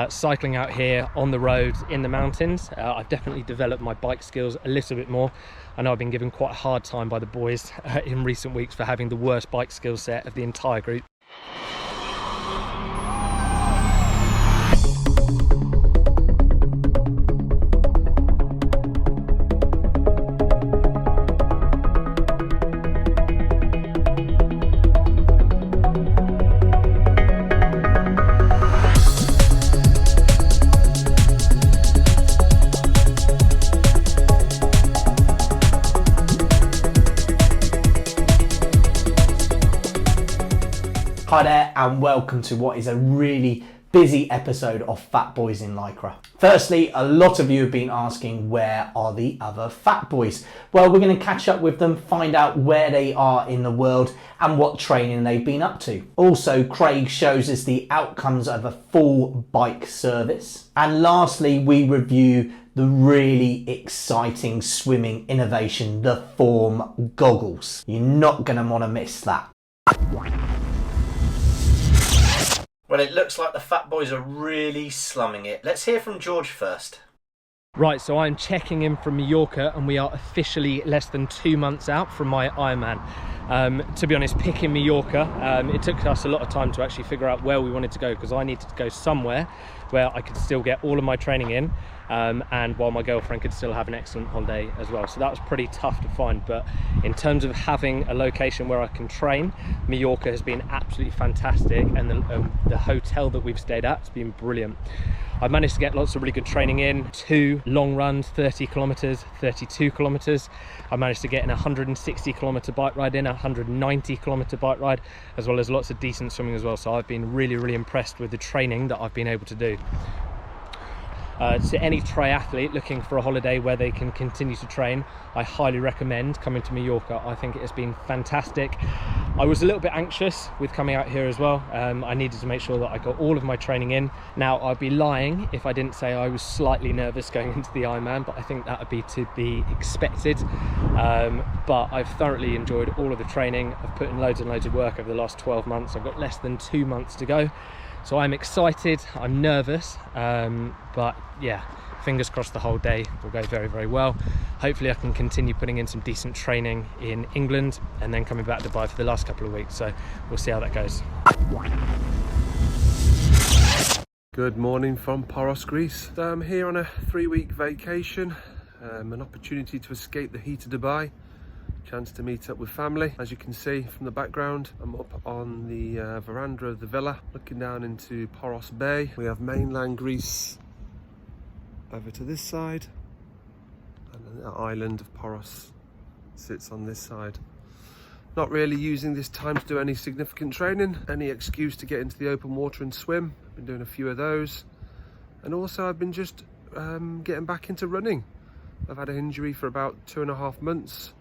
Cycling out here on the roads in the mountains, I've definitely developed my bike skills a little bit more. I know I've been given quite a hard time by the boys in recent weeks for having the worst bike skill set of the entire group. Hi there and welcome to what is a really busy episode of Fat Boys in Lycra. Firstly, a lot of you have been asking where are the other fat boys? Well, we're going to catch up with them, find out where they are in the world and what training they've been up to. Also, Craig shows us the outcomes of a full bike service. And lastly, we review the really exciting swimming innovation, the Form goggles. You're not going to want to miss that. Well, it looks like the fat boys are really slumming it. Let's hear from George first. Right, so I'm checking in from Mallorca and we are officially less than 2 months out from my Ironman. To be honest, picking Mallorca, it took us a lot of time to actually figure out where we wanted to go, because I needed to go somewhere where I could still get all of my training in and while my girlfriend could still have an excellent holiday as well. So that was pretty tough to find, but in terms of having a location where I can train, Mallorca has been absolutely fantastic, and the hotel that we've stayed at has been brilliant. I've managed to get lots of really good training in, 2 long runs, 30 kilometers, 32 kilometers. I managed to get in a 160 kilometer bike ride in, a 190 kilometer bike ride, as well as lots of decent swimming as well. So I've been really impressed with the training that I've been able to do. To any triathlete looking for a holiday where they can continue to train, I highly recommend coming to Mallorca. I think it has been fantastic. I was a little bit anxious with coming out here as well. I needed to make sure that I got all of my training in. Now, I'd be lying if I didn't say I was slightly nervous going into the Ironman, but I think that would be to be expected. But I've thoroughly enjoyed all of the training. I've put in loads and loads of work over the last 12 months. I've got less than 2 months to go. So I'm excited, I'm nervous, but yeah, fingers crossed the whole day will go very well. Hopefully I can continue putting in some decent training in England and then coming back to Dubai for the last couple of weeks. So we'll see how that goes. Good morning from Paros, Greece. I'm here on a 3-week vacation, an opportunity to escape the heat of Dubai. Chance to meet up with family. As you can see from the background, I'm up on the veranda of the villa, looking down into Paros Bay. We have mainland Greece over to this side, and then the island of Paros sits on this side. Not really using this time to do any significant training, any excuse to get into the open water and swim. I've been doing a few of those, and also I've been just getting back into running. I've had an injury for about 2.5 months.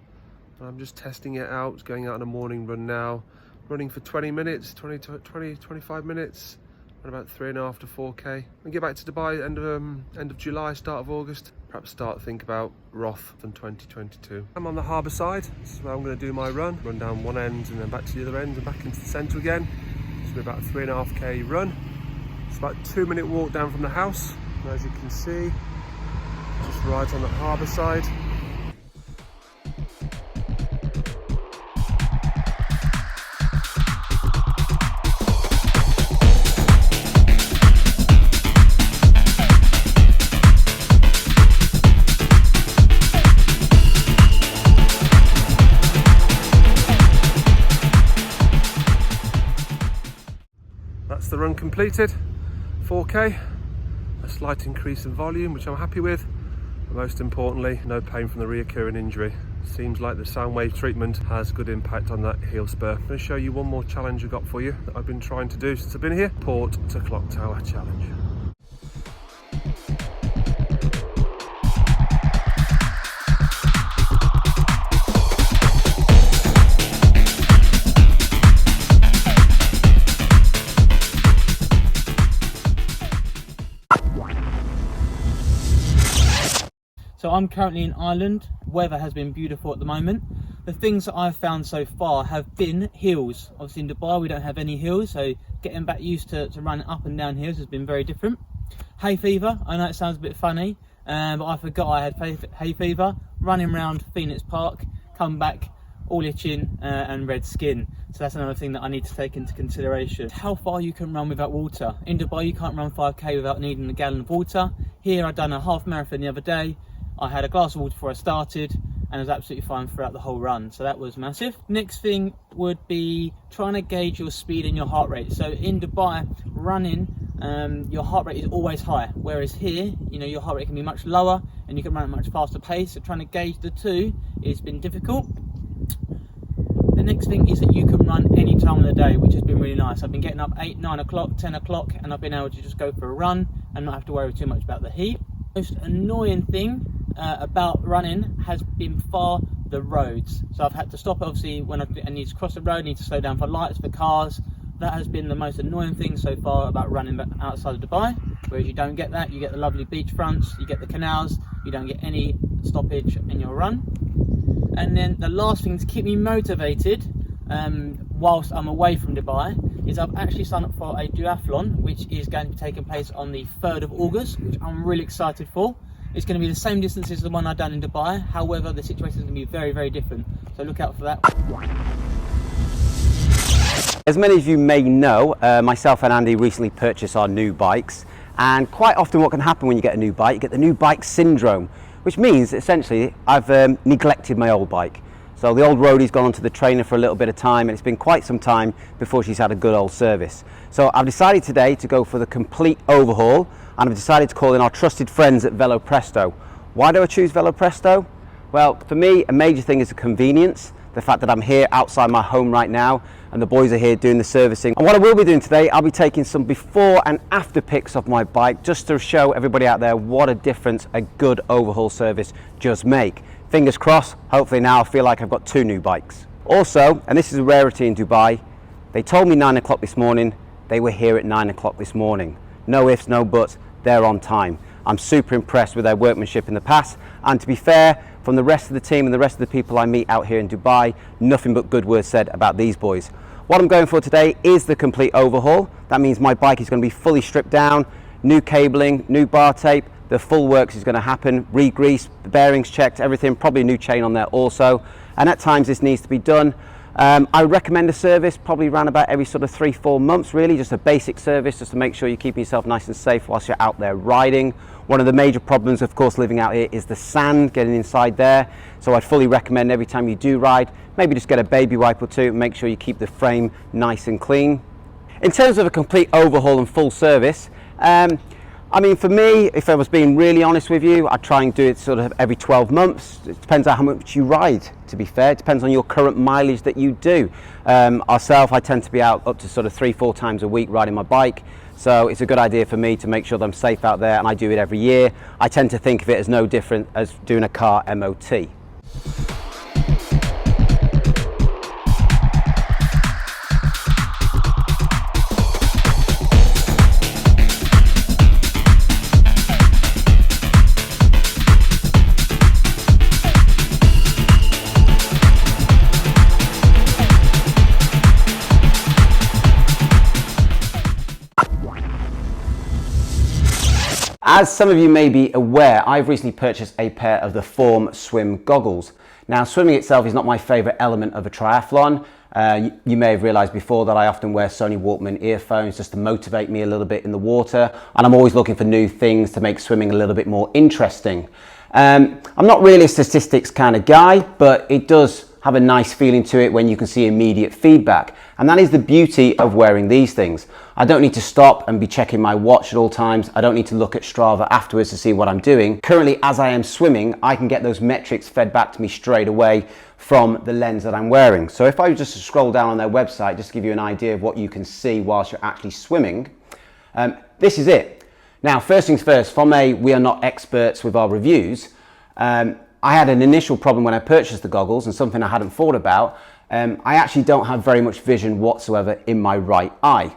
I'm just testing it out, going out on a morning run now, running for 20 minutes, 25 minutes, and about 3.5 to 4k. And get back to Dubai end of July, start of August. Perhaps start to think about Roth from 2022. I'm on the harbour side. This is where I'm going to do my run down one end and then back to the other end and back into the centre again. It's be about a 3.5k run. It's about a 2-minute walk down from the house. And as you can see, just right on the harbour side. That's the run completed, 4k, a slight increase in volume, which I'm happy with, but most importantly, no pain from the reoccurring injury. Seems like the sound wave treatment has good impact on that heel spur. I'm going to show you one more challenge I've got for you that I've been trying to do since I've been here, Port to Clock Tower challenge. So I'm currently in Ireland. Weather has been beautiful at the moment. The things that I've found so far have been hills. Obviously in Dubai we don't have any hills, so getting back used to running up and down hills has been very different. hay fever. I know it sounds a bit funny, but I forgot I had hay fever. Running around Phoenix Park, come back all itching and red skin. So that's another thing that I need to take into consideration. How far you can run without water. In Dubai you can't run 5k without needing a gallon of water. Here I've done a half marathon the other day. I had a glass of water before I started and it was absolutely fine throughout the whole run, so that was massive. Next thing would be trying to gauge your speed and your heart rate. So in Dubai, running, your heart rate is always high, whereas here, you know, your heart rate can be much lower and you can run at a much faster pace. So trying to gauge the two has been difficult. The next thing is that you can run any time of the day, which has been really nice. I've been getting up 8, 9 o'clock, 10 o'clock, and I've been able to just go for a run and not have to worry too much about the heat. Most annoying thing about running has been far the roads. So I've had to stop, obviously, when I need to cross the road, need to slow down for lights, for cars. That has been the most annoying thing so far about running outside of Dubai, whereas you don't get that. You get the lovely beach fronts, you get the canals, you don't get any stoppage in your run. And then the last thing to keep me motivated whilst I'm away from Dubai is I've actually signed up for a duathlon, which is going to be taking place on the 3rd of August, which I'm really excited for. It's going to be the same distance as the one I've done in Dubai. However, the situation is going to be very, very different. So look out for that. As many of you may know, myself and Andy recently purchased our new bikes, and quite often what can happen when you get a new bike, you get the new bike syndrome, which means essentially I've neglected my old bike. So the old roadie's gone onto the trainer for a little bit of time, and it's been quite some time before she's had a good old service. So I've decided today to go for the complete overhaul, and I've decided to call in our trusted friends at Velo Presto. Why do I choose Velo Presto? Well, for me, a major thing is the convenience, the fact that I'm here outside my home right now, and the boys are here doing the servicing. And what I will be doing today, I'll be taking some before and after pics of my bike, just to show everybody out there what a difference a good overhaul service does make. Fingers crossed, hopefully now I feel like I've got 2 new bikes. Also, and this is a rarity in Dubai, they told me 9 o'clock this morning, they were here at 9 o'clock this morning. No ifs, no buts, they're on time. I'm super impressed with their workmanship in the past, and to be fair, from the rest of the team and the rest of the people I meet out here in Dubai, nothing but good words said about these boys. What I'm going for today is the complete overhaul. That means my bike is going to be fully stripped down, new cabling, new bar tape, the full works is going to happen, re-greased, the bearings checked, everything, probably a new chain on there also. And at times this needs to be done. I recommend a service probably around about every sort of 3-4 months, really, just a basic service just to make sure you keep yourself nice and safe whilst you're out there riding. One of the major problems, of course, living out here is the sand getting inside there. So I'd fully recommend every time you do ride, maybe just get a baby wipe or 2 and make sure you keep the frame nice and clean. In terms of a complete overhaul and full service, I mean, for me, if I was being really honest with you, I'd try and do it sort of every 12 months. It depends on how much you ride, to be fair. It depends on your current mileage that you do. Ourselves, I tend to be out up to sort of 3-4 times a week riding my bike. So it's a good idea for me to make sure that I'm safe out there, and I do it every year. I tend to think of it as no different as doing a car MOT. As some of you may be aware, I've recently purchased a pair of the Form Swim goggles. Now, swimming itself is not my favourite element of a triathlon. You may have realised before that I often wear Sony Walkman earphones just to motivate me a little bit in the water, and I'm always looking for new things to make swimming a little bit more interesting. I'm not really a statistics kind of guy, but it does have a nice feeling to it when you can see immediate feedback, and that is the beauty of wearing these things. I don't need to stop and be checking my watch at all times. I don't need to look at Strava afterwards to see what I'm doing. Currently, as I am swimming, I can get those metrics fed back to me straight away from the lens that I'm wearing. So if I was just to scroll down on their website, just to give you an idea of what you can see whilst you're actually swimming, this is it. Now, first things first, we are not experts with our reviews. I had an initial problem when I purchased the goggles, and something I hadn't thought about. I actually don't have very much vision whatsoever in my right eye.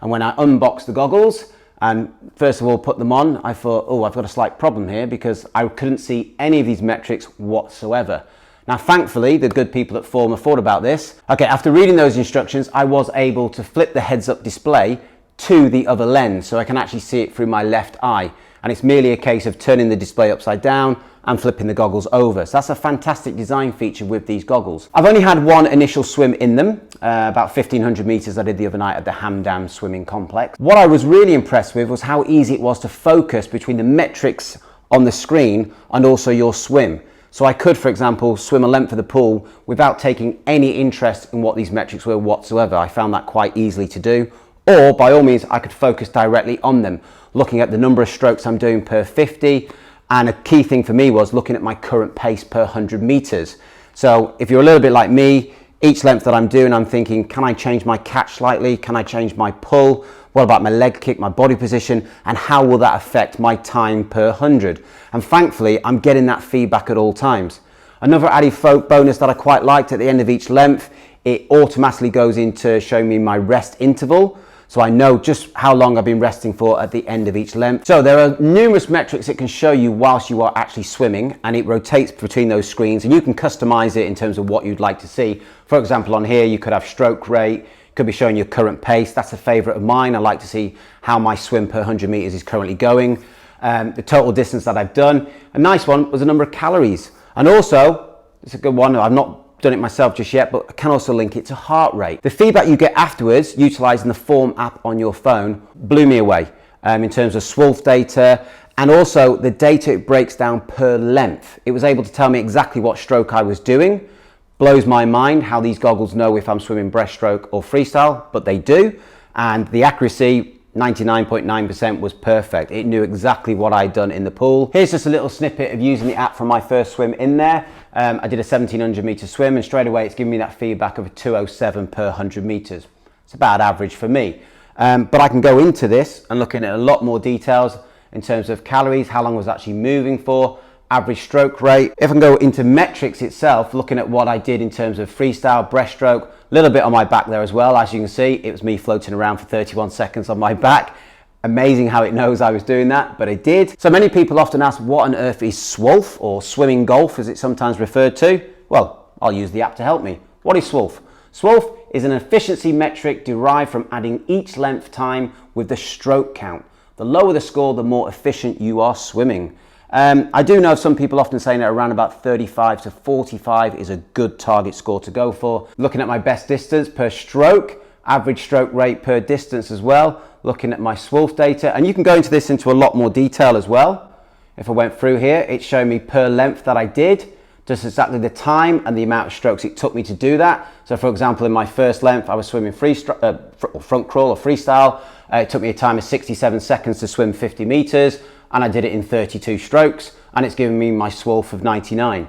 And when I unboxed the goggles and first of all put them on, I thought, oh, I've got a slight problem here because I couldn't see any of these metrics whatsoever. Now, thankfully, the good people at Form have thought about this. Okay, after reading those instructions, I was able to flip the heads-up display to the other lens, so I can actually see it through my left eye. And it's merely a case of turning the display upside down and flipping the goggles over. So that's a fantastic design feature with these goggles. I've only had one initial swim in them, about 1,500 meters I did the other night at the Hamdam swimming complex. What I was really impressed with was how easy it was to focus between the metrics on the screen and also your swim. So I could, for example, swim a length of the pool without taking any interest in what these metrics were whatsoever. I found that quite easily to do. Or by all means, I could focus directly on them, looking at the number of strokes I'm doing per 50. And a key thing for me was looking at my current pace per 100 meters. So if you're a little bit like me, each length that I'm doing, I'm thinking, can I change my catch slightly? Can I change my pull? What about my leg kick, my body position? And how will that affect my time per 100? And thankfully, I'm getting that feedback at all times. Another added bonus that I quite liked at the end of each length, it automatically goes into showing me my rest interval. So I know just how long I've been resting for at the end of each length. So there are numerous metrics it can show you whilst you are actually swimming, and it rotates between those screens, and you can customize it in terms of what you'd like to see. For example, on here, you could have stroke rate, could be showing your current pace. That's a favorite of mine. I like to see how my swim per 100 meters is currently going. The total distance that I've done. A nice one was the number of calories. And also, it's a good one, I've not done it myself just yet, but I can also link it to heart rate. The feedback you get afterwards, utilizing the Form app on your phone, blew me away in terms of SWOLF data, and also the data it breaks down per length. It was able to tell me exactly what stroke I was doing. Blows my mind how these goggles know if I'm swimming breaststroke or freestyle, but they do. And the accuracy, 99.9% was perfect. It knew exactly what I'd done in the pool. Here's just a little snippet of using the app from my first swim in there. I did a 1,700 meter swim, and straight away it's giving me that feedback of a 207 per 100 meters. It's about average for me. But I can go into this and look at a lot more details in terms of calories, how long I was actually moving for, average stroke rate. If I can go into metrics itself, looking at what I did in terms of freestyle, breaststroke, a little bit on my back there as well. As you can see, it was me floating around for 31 seconds on my back. Amazing how it knows I was doing that, but it did. So many people often ask, what on earth is SWOLF, or swimming golf as it's sometimes referred to? Well, I'll use the app to help me. What is SWOLF? SWOLF is an efficiency metric derived from adding each length time with the stroke count. The lower the score, the more efficient you are swimming. I do know some people often saying that around about 35 to 45 is a good target score to go for. Looking at my best distance per stroke, average stroke rate per distance as well, looking at my SWOLF data, and you can go into this into a lot more detail as well. If I went through here, it's showing me per length that I did, just exactly the time and the amount of strokes it took me to do that. So for example, in my first length, I was swimming front crawl or freestyle. It took me a time of 67 seconds to swim 50 meters, and I did it in 32 strokes, and it's giving me my SWOLF of 99.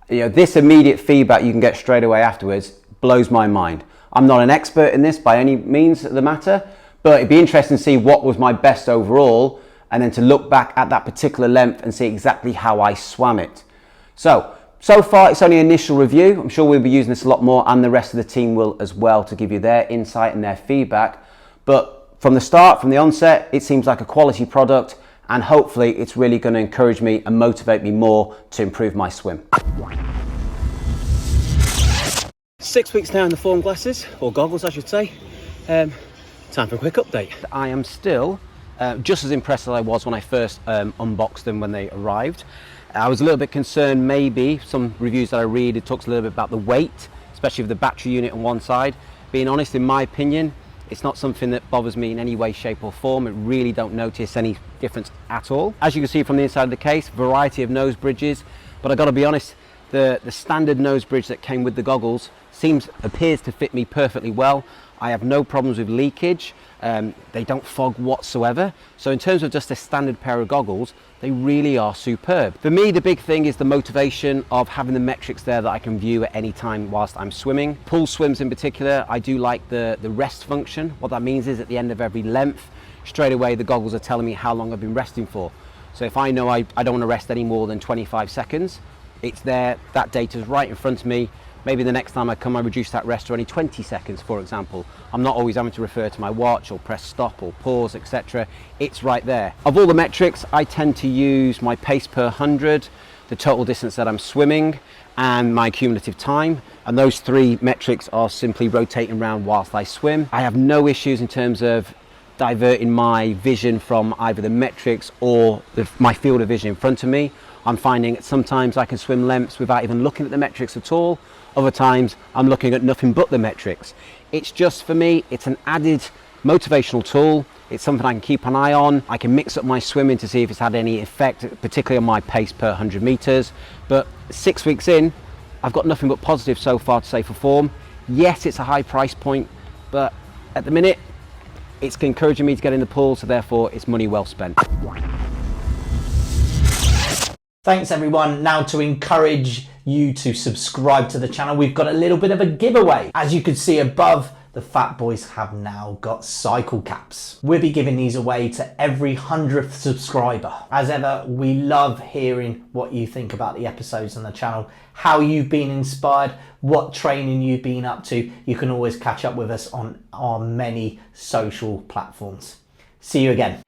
You know, this immediate feedback you can get straight away afterwards blows my mind. I'm not an expert in this by any means of the matter, but it'd be interesting to see what was my best overall, and then to look back at that particular length and see exactly how I swam it. So far it's only an initial review. I'm sure we'll be using this a lot more, and the rest of the team will as well, to give you their insight and their feedback. But from the start, from the onset, it seems like a quality product, and hopefully it's really going to encourage me and motivate me more to improve my swim. 6 weeks now in the Form glasses, or goggles I should say. Time for a quick update. I am still just as impressed as I was when I first unboxed them when they arrived. I was a little bit concerned, maybe some reviews that I read, it talks a little bit about the weight, especially with the battery unit on one side. Being honest, in my opinion, it's not something that bothers me in any way, shape or form. I really don't notice any difference at all. As you can see from the inside of the case, variety of nose bridges, but I got to be honest, the standard nose bridge that came with the goggles appears to fit me perfectly well. I have no problems with leakage. They don't fog whatsoever. So in terms of just a standard pair of goggles, they really are superb. For me, the big thing is the motivation of having the metrics there that I can view at any time whilst I'm swimming. Pool swims in particular, I do like the rest function. What that means is at the end of every length, straight away the goggles are telling me how long I've been resting for. So if I know I don't want to rest any more than 25 seconds, it's there, that data's right in front of me. Maybe the next time I come, I reduce that rest to only 20 seconds, for example. I'm not always having to refer to my watch or press stop or pause, etc. It's right there. Of all the metrics, I tend to use my pace per 100, the total distance that I'm swimming, and my cumulative time. And those three metrics are simply rotating around whilst I swim. I have no issues in terms of diverting my vision from either the metrics or my field of vision in front of me. I'm finding sometimes I can swim lengths without even looking at the metrics at all. Other times I'm looking at nothing but the metrics. It's just, for me, it's an added motivational tool. It's something I can keep an eye on. I can mix up my swimming to see if it's had any effect, particularly on my pace per 100 meters. But 6 weeks in, I've got nothing but positive so far to say for form. Yes, it's a high price point, but at the minute, it's encouraging me to get in the pool, so therefore it's money well spent. Thanks everyone. Now, to encourage you to subscribe to the channel, we've got a little bit of a giveaway. As you can see above, the Fat Boys have now got cycle caps. We'll be giving these away to every 100th subscriber. As ever, we love hearing what you think about the episodes on the channel, how you've been inspired, what training you've been up to. You can always catch up with us on our many social platforms. See you again.